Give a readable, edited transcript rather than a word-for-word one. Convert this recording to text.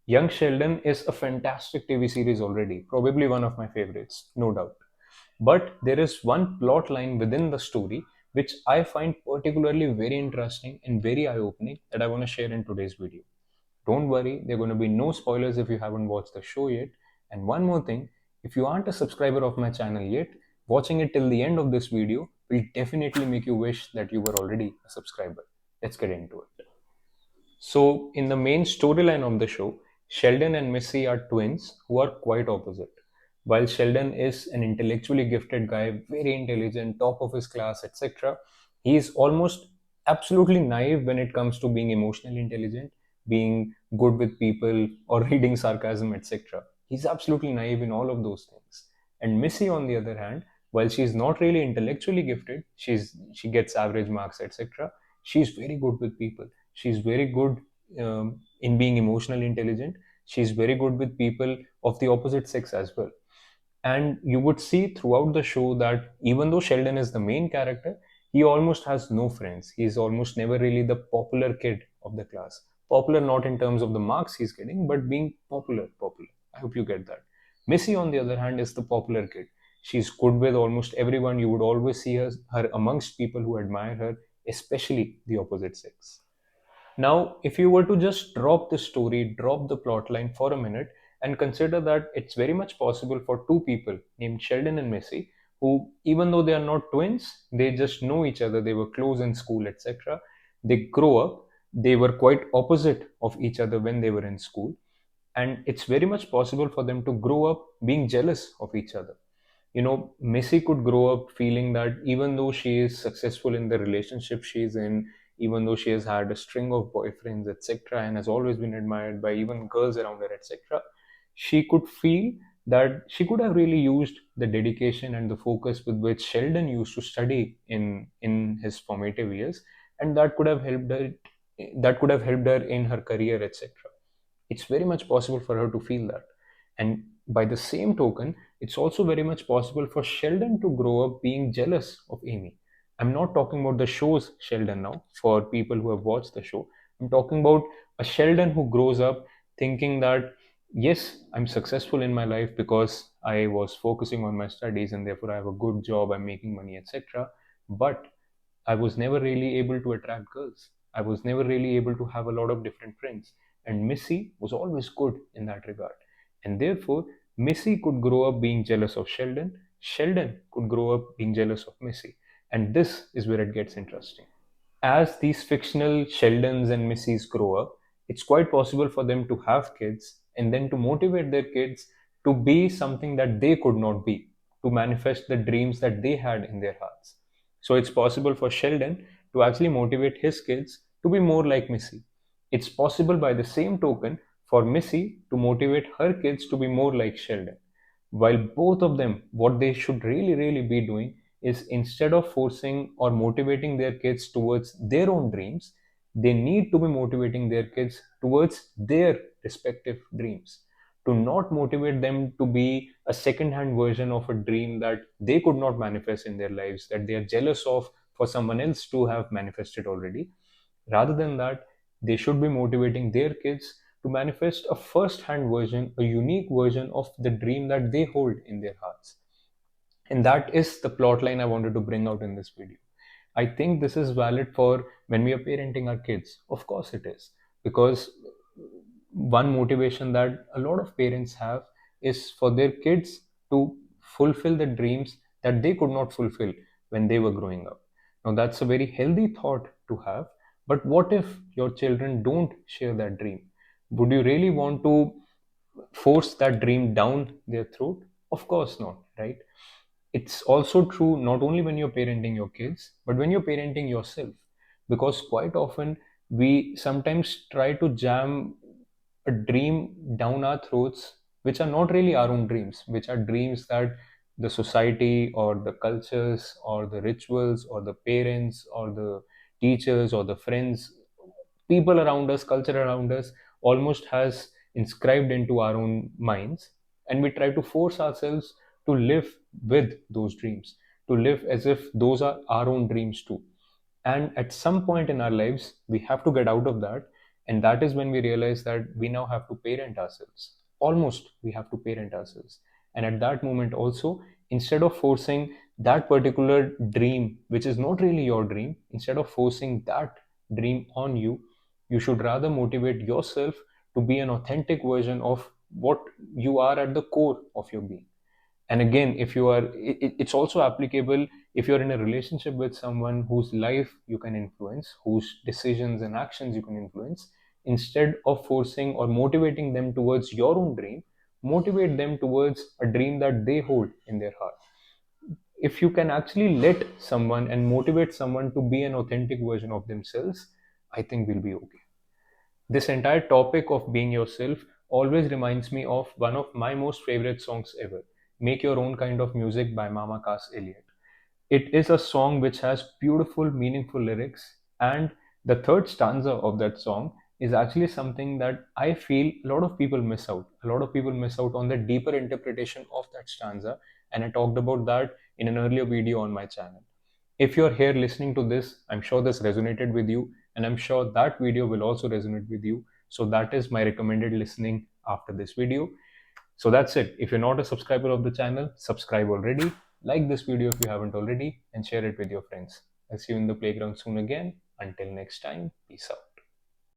Young Sheldon is a fantastic TV series already, probably one of my favorites, no doubt. But there is one plot line within the story which I find particularly very interesting and very eye opening that I want to share in today's video. Don't worry, there are going to be no spoilers if you haven't watched the show yet. And one more thing, if you aren't a subscriber of my channel yet, watching it till the end of this video will definitely make you wish that you were already a subscriber. Let's get into it. So, in the main storyline of the show, Sheldon and Missy are twins who are quite opposite. While Sheldon is an intellectually gifted guy, very intelligent, top of his class, etc., he is almost absolutely naive when it comes to being emotionally intelligent, being good with people, or reading sarcasm, etc. He's absolutely naive in all of those things. And Missy, on the other hand, while she's not really intellectually gifted, she gets average marks, etc. She's very good with people. She's very good in being emotionally intelligent. She's very good with people of the opposite sex as well. And you would see throughout the show that even though Sheldon is the main character, he almost has no friends. He's almost never really the popular kid of the class. Popular not in terms of the marks he's getting, but being popular. I hope you get that. Missy, on the other hand, is the popular kid. She's good with almost everyone. You would always see her amongst people who admire her, especially the opposite sex. Now, if you were to just drop the story, drop the plot line for a minute, and consider that it's very much possible for two people named Sheldon and Missy, who, even though they are not twins, they just know each other, they were close in school, etc. They grow up, they were quite opposite of each other when they were in school, and it's very much possible for them to grow up being jealous of each other. Missy could grow up feeling that even though she is successful in the relationship she's in, even though she has had a string of boyfriends, etc., and has always been admired by even girls around her, etc., she could feel that she could have really used the dedication and the focus with which Sheldon used to study in his formative years, and that could have helped her in her career, etc. It's very much possible for her to feel that. And by the same token, it's also very much possible for Sheldon to grow up being jealous of Amy. I'm not talking about the show's Sheldon now, for people who have watched the show. I'm talking about a Sheldon who grows up thinking that, yes, I'm successful in my life because I was focusing on my studies and therefore I have a good job, I'm making money, etc. But I was never really able to attract girls. I was never really able to have a lot of different friends. And Missy was always good in that regard. And therefore, Missy could grow up being jealous of Sheldon. Sheldon could grow up being jealous of Missy. And this is where it gets interesting. As these fictional Sheldons and Missys grow up, it's quite possible for them to have kids and then to motivate their kids to be something that they could not be, to manifest the dreams that they had in their hearts. So it's possible for Sheldon to actually motivate his kids to be more like Missy. It's possible by the same token for Missy to motivate her kids to be more like Sheldon. While both of them, what they should really be doing is instead of forcing or motivating their kids towards their own dreams, they need to be motivating their kids towards their respective dreams. To not motivate them to be a second hand version of a dream that they could not manifest in their lives, that they are jealous of for someone else to have manifested already. Rather than that, they should be motivating their kids to manifest a first hand version, a unique version of the dream that they hold in their hearts. And that is the plot line I wanted to bring out in this video. I think this is valid for when we are parenting our kids. Of course, it is. Because one motivation that a lot of parents have is for their kids to fulfill the dreams that they could not fulfill when they were growing up. Now, that's a very healthy thought to have. But what if your children don't share that dream? Would you really want to force that dream down their throat? Of course not, right? It's also true not only when you're parenting your kids, but when you're parenting yourself. Because quite often we sometimes try to jam a dream down our throats, which are not really our own dreams, which are dreams that the society or the cultures or the rituals or the parents or the teachers or the friends, people around us, culture around us, almost has inscribed into our own minds. And we try to force ourselves to live with those dreams, to live as if those are our own dreams too. And at some point in our lives, we have to get out of that And that is when we realize that we now have to parent ourselves. Almost we have to parent ourselves. And at that moment also, instead of forcing that particular dream, which is not really your dream, instead of forcing that dream on you, you should rather motivate yourself to be an authentic version of what you are at the core of your being. And again, if you are it's also applicable if you're in a relationship with someone whose life you can influence, whose decisions and actions you can influence. Instead of forcing or motivating them towards your own dream, motivate them towards a dream that they hold in their heart. If you can actually let someone and motivate someone to be an authentic version of themselves, I think we'll be okay. This entire topic of being yourself always reminds me of one of my most favorite songs ever, Make Your Own Kind of Music by Mama Cass Elliot. It is a song which has beautiful, meaningful lyrics, and the third stanza of that song is actually something that I feel a lot of people miss out. A lot of people miss out on the deeper interpretation of that stanza, and I talked about that in an earlier video on my channel. If you're here listening to this, I'm sure this resonated with you, and I'm sure that video will also resonate with you. So, that is my recommended listening after this video. So, that's it. If you're not a subscriber of the channel, subscribe already. Like this video if you haven't already, and share it with your friends. I'll see you in the playground soon again. Until next time, peace out.